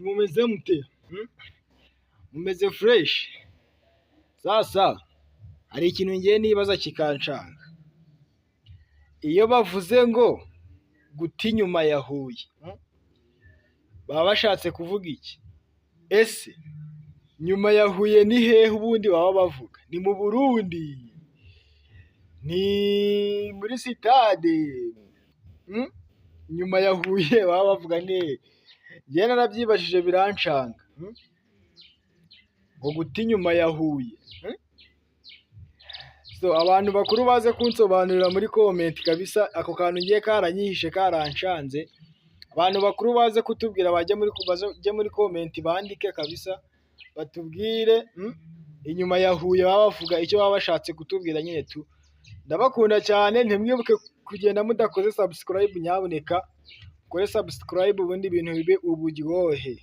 mumeze mute? Mumeze fresh? Sasa hari ikintu ngiye nibaza kikancanga. Iyo bavuze ngo guta inyuma ya Huye, baba bashatse kuvuga iki? Ese nyuma ya Huye ni hehe ubundi baba bavuga? Ni mu Burundi? Ni muri sitade? Nyuma ya Huye baba bavuga ni hehe? Njye narabyibajije birancanga. Ngo guta inyuma ya Huye. So abantu bakuru baze kunsobanurira muri comment kabisa, ako kantu ngiye karanyihishe karanshanze. Abantu bakuru baze kutubwira, bajye muri comment bandike kabisa, batubwire inyuma ya Huye baba bavuga icyo baba bashatse kutubwira nyine tu. Ndabakunda cyane, ntimwibuke kugenda mudakoze subscribe, nyaboneka kore subscribe ubundi ibintu bibe uburyohe.